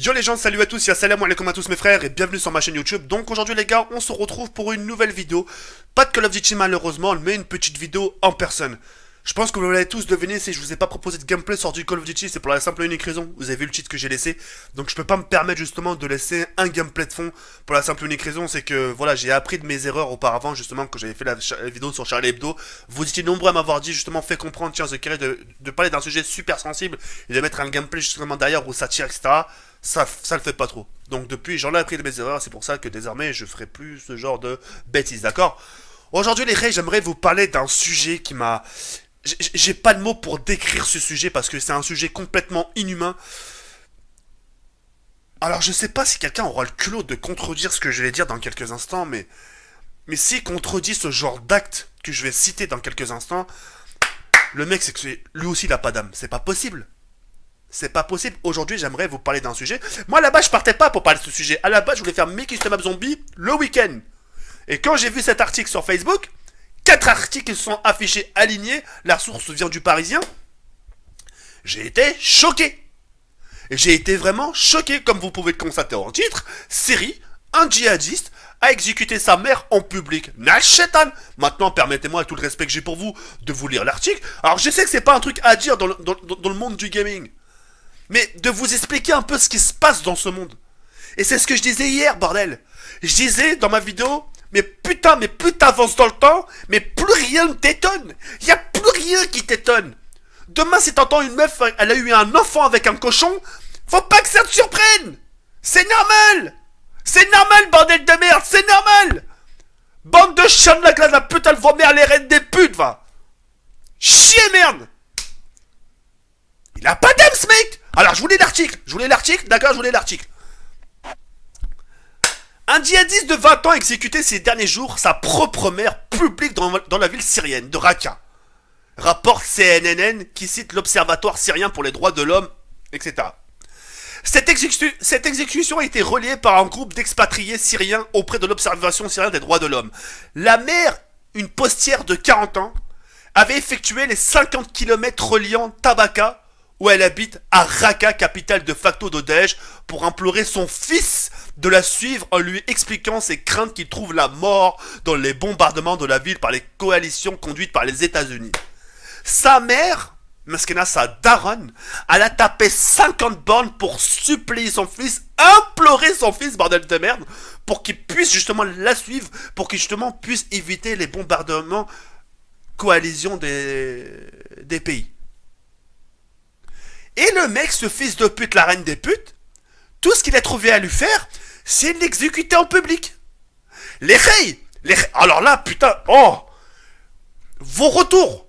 Yo les gens, salut à tous, salam alaikum à tous mes frères et bienvenue sur ma chaîne YouTube. Donc aujourd'hui les gars, on se retrouve pour une nouvelle vidéo. Pas de Call of Duty malheureusement, mais une petite vidéo en personne. Je pense que vous l'avez tous deviné, si je vous ai pas proposé de gameplay sur du Call of Duty, c'est pour la simple et unique raison. Vous avez vu le cheat que j'ai laissé, donc je peux pas me permettre justement de laisser un gameplay de fond. Pour la simple et unique raison, c'est que voilà, j'ai appris de mes erreurs auparavant, justement, quand j'avais fait la vidéo sur Charlie Hebdo. Vous étiez nombreux à m'avoir dit, justement, fait comprendre, tiens, The Kerry, de parler d'un sujet super sensible et de mettre un gameplay justement derrière où ça tire, etc. Ça le fait pas trop. Donc depuis, j'en ai appris de mes erreurs, c'est pour ça que désormais, je ferai plus ce genre de bêtises, d'accord? Aujourd'hui, les gars, j'aimerais vous parler d'un sujet qui m'a... J'ai pas de mots pour décrire ce sujet parce que c'est un sujet complètement inhumain. Alors je sais pas si quelqu'un aura le culot de contredire ce que je vais dire dans quelques instants, mais s'il contredit ce genre d'acte que je vais citer dans quelques instants, le mec c'est que lui aussi il a pas d'âme. C'est pas possible. C'est pas possible. Aujourd'hui j'aimerais vous parler d'un sujet. Moi là-bas je partais pas pour parler de ce sujet. À la base je voulais faire mes custom map zombies le week-end. Et quand j'ai vu cet article sur Facebook, 4 articles sont affichés alignés, la source vient du Parisien, j'ai été choqué. Et j'ai été vraiment choqué, comme vous pouvez le constater en titre, série, un djihadiste a exécuté sa mère en public. Nachétan. Maintenant, permettez-moi, avec tout le respect que j'ai pour vous, de vous lire l'article. Alors, je sais que c'est pas un truc à dire dans le monde du gaming, mais de vous expliquer un peu ce qui se passe dans ce monde. Et c'est ce que je disais hier, bordel. Je disais dans ma vidéo... Mais plus t'avances dans le temps, mais plus rien ne t'étonne. Y a plus rien qui t'étonne. Demain, si t'entends une meuf, elle a eu un enfant avec un cochon, faut pas que ça te surprenne. C'est normal. C'est normal, bordel de merde, c'est normal. Bande de chiens de la glace, la putain de vos mères, les reines des putes, va. Chier, merde. Il a pas d'âme, ce mec. Alors, je voulais l'article, d'accord, je voulais l'article. Un djihadiste de 20 ans a exécuté ces derniers jours sa propre mère publique dans la ville syrienne de Raqqa. Rapporte CNN qui cite l'Observatoire syrien pour les droits de l'homme, etc. Cette exécution a été reliée par un groupe d'expatriés syriens auprès de l'Observation syrienne des droits de l'homme. La mère, une postière de 40 ans, avait effectué les 50 km reliant Tabaka, où elle habite, à Raqqa, capitale de facto de Daesh, pour implorer son fils de la suivre en lui expliquant ses craintes qu'il trouve la mort dans les bombardements de la ville par les coalitions conduites par les États-Unis. Sa mère, Maskena, sa daronne, elle a tapé 50 bornes pour supplier son fils, implorer son fils, bordel de merde, pour qu'il puisse justement la suivre, pour qu'il justement puisse éviter les bombardements coalition des pays. Et le mec, ce fils de pute, la reine des putes, tout ce qu'il a trouvé à lui faire, c'est de l'exécuter en public. Alors là, putain, oh, vos retours.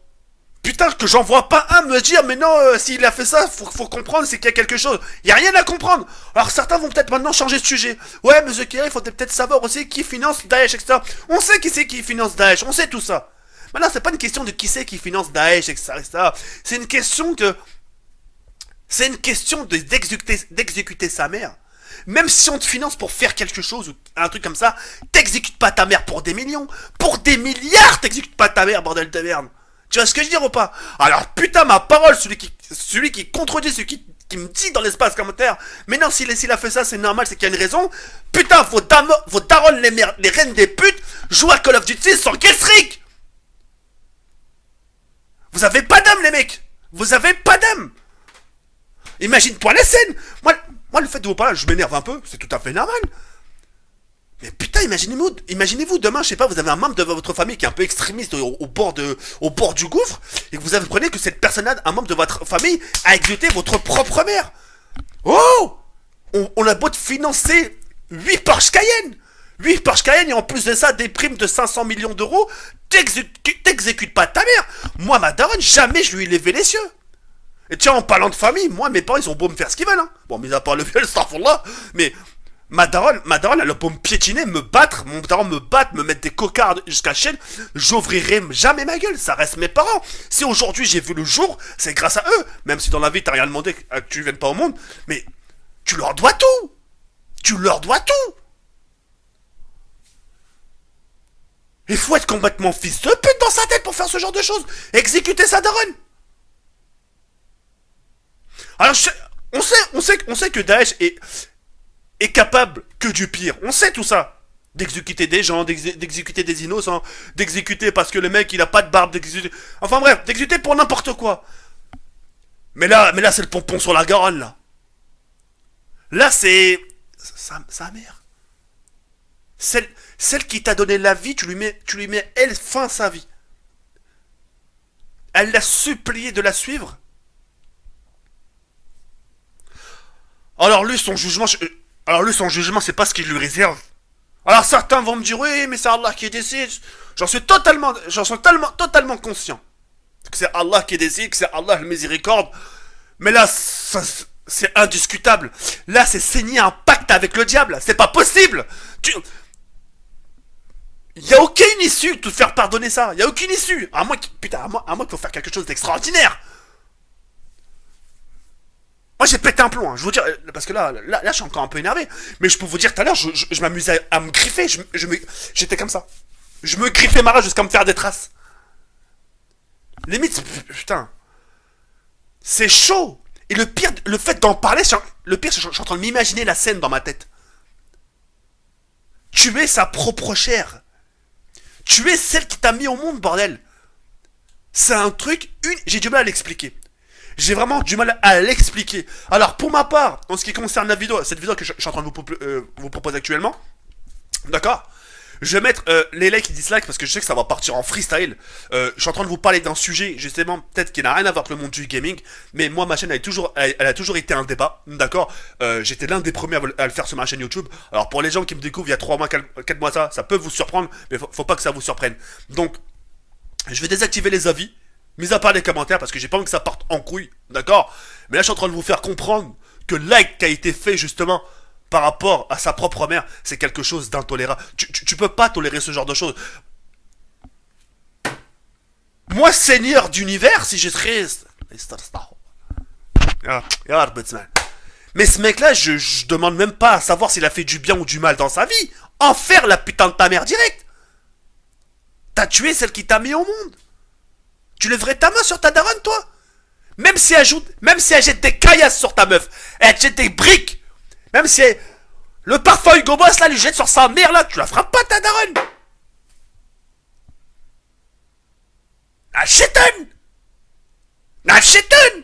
Putain, que j'en vois pas un me dire, mais non, s'il a fait ça, faut comprendre, c'est qu'il y a quelque chose. Il y a rien à comprendre. Alors certains vont peut-être maintenant changer de sujet. Ouais, mais The Kerry, il faut peut-être savoir aussi qui finance Daesh, etc. On sait qui c'est qui finance Daesh, on sait tout ça. Maintenant, c'est pas une question de qui c'est qui finance Daesh, etc. C'est une question de... d'exécuter sa mère. Même si on te finance pour faire quelque chose ou un truc comme ça, t'exécutes pas ta mère pour des millions. Pour des milliards, t'exécutes pas ta mère, bordel de merde. Tu vois ce que je veux dire ou pas? Alors putain, ma parole, celui qui contredit, celui qui me dit dans l'espace commentaire, mais non, s'il a fait ça, c'est normal, c'est qu'il y a une raison. Putain, vos darons, les reines des putes, jouent à Call of Duty sans Killstreak. Vous avez pas d'âme, les mecs. Vous avez pas d'âme. Imagine-toi la scène. Moi, le fait de vous parler, je m'énerve un peu, c'est tout à fait normal. Mais putain, imaginez-vous demain, je sais pas, vous avez un membre de votre famille qui est un peu extrémiste au bord du gouffre, et que vous apprenez que cette personne-là, un membre de votre famille, a exécuté votre propre mère. Oh, on a beau te financer 8 Porsche Cayenne. 8 Porsche Cayenne, et en plus de ça, des primes de 500 millions d'euros, t'exécutes pas ta mère. Moi, ma daronne, jamais je lui ai levé les cieux. Et tiens, en parlant de famille, moi, mes parents, ils ont beau me faire ce qu'ils veulent, hein. Bon, mis à part le viol, là, mais ma daronne, elle a beau me piétiner, me battre, mon daron me battre, me mettre des cocards jusqu'à la chaîne, j'ouvrirai jamais ma gueule, ça reste mes parents. Si aujourd'hui j'ai vu le jour, c'est grâce à eux, même si dans la vie t'as rien demandé, que tu viennes pas au monde, mais tu leur dois tout. Tu leur dois tout. Il faut être complètement fils de pute dans sa tête pour faire ce genre de choses. Exécuter sa daronne. Alors, On sait que Daesh est capable que du pire. On sait tout ça. D'exécuter des gens, d'exécuter des innocents, d'exécuter parce que le mec il a pas de barbe, d'exécuter. Enfin bref, d'exécuter pour n'importe quoi. Mais là c'est le pompon sur la Garonne là. Là c'est. Sa mère. Celle qui t'a donné la vie, tu lui mets elle fin à sa vie. Elle l'a supplié de la suivre. Alors lui, son jugement, c'est pas ce qu'il lui réserve. Alors certains vont me dire, oui, mais c'est Allah qui décide. J'en suis totalement conscient. Que c'est Allah qui décide, que c'est Allah le miséricorde. Mais là, c'est indiscutable. Là, c'est signer un pacte avec le diable. C'est pas possible. Y a aucune issue de te faire pardonner ça. Y a aucune issue. À moins qu'il faut faire quelque chose d'extraordinaire. Moi j'ai pété un plomb, hein. Je vous dire, parce que là, je suis encore un peu énervé. Mais je peux vous dire tout à l'heure, je m'amusais à me griffer, j'étais comme ça. Je me griffais ma rage jusqu'à me faire des traces. Limite, putain, c'est chaud. Et le pire, le fait d'en parler, je suis en train de m'imaginer la scène dans ma tête. Tuer sa propre chair. Tuer celle qui t'a mis au monde, bordel. C'est un truc, j'ai du mal à l'expliquer. J'ai vraiment du mal à l'expliquer. Alors, pour ma part, en ce qui concerne cette vidéo que je suis en train de vous proposer actuellement, d'accord, je vais mettre les likes et dislikes parce que je sais que ça va partir en freestyle. Je suis en train de vous parler d'un sujet, justement, peut-être qui n'a rien à voir avec le monde du gaming, mais moi, ma chaîne, elle a toujours été un débat, d'accord. J'étais l'un des premiers à le faire sur ma chaîne YouTube. Alors, pour les gens qui me découvrent il y a 3 mois, 4 mois ça peut vous surprendre, mais faut pas que ça vous surprenne. Donc, je vais désactiver les avis. Mis à part les commentaires, parce que j'ai pas envie que ça parte en couille, d'accord. Mais là, je suis en train de vous faire comprendre que le like qui a été fait, justement, par rapport à sa propre mère, c'est quelque chose d'intolérable. Tu peux pas tolérer ce genre de choses. Moi, seigneur d'univers, si je serais... Mais ce mec-là, je demande même pas à savoir s'il a fait du bien ou du mal dans sa vie. Enfer la putain de ta mère direct. T'as tué celle qui t'a mis au monde. Tu lèverais ta main sur ta daronne, toi? Même si elle jette des caillasses sur ta meuf, elle jette des briques, même si le parfum Hugo Boss, là, lui jette sur sa mère, là, tu la frappes pas, ta daronne? La chétonne! La chétonne!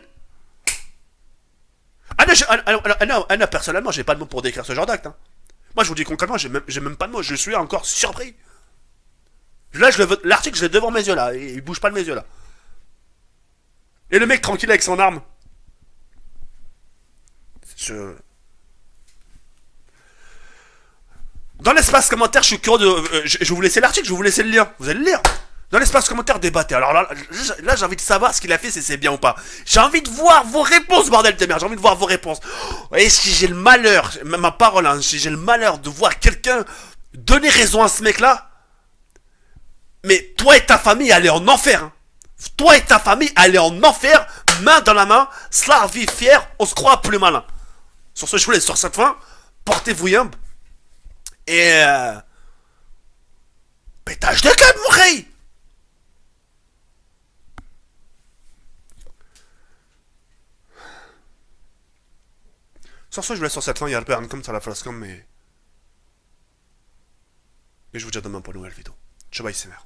Personnellement, j'ai pas de mots pour décrire ce genre d'acte. Hein. Moi, je vous dis concrètement, j'ai même pas de mots, je suis encore surpris. Là, l'article, je l'ai devant mes yeux, là, il bouge pas de mes yeux, là. Et le mec tranquille avec son arme. Dans l'espace commentaire, je suis curieux de. Je vais vous laisser l'article, je vais vous laisser le lien. Vous allez le lire. Dans l'espace commentaire, débattez. Alors là, j'ai envie de savoir ce qu'il a fait, si c'est bien ou pas. J'ai envie de voir vos réponses, bordel de merde. J'ai envie de voir vos réponses. Et si j'ai le malheur, ma parole, hein, si j'ai le malheur de voir quelqu'un donner raison à ce mec-là, mais toi et ta famille, allez en enfer. Hein. Toi et ta famille, allez en enfer, main dans la main, vie fier, on se croit plus malin. Sur ce, je vous laisse sur cette fin. Portez-vous yumb. Et pétage de câble, mon rey. Sur ce, je vous laisse sur cette fin. Il y a le père comme ça la face comme, mais je vous dis à demain pour une nouvelle vidéo. Ciao, bye, c'est mère.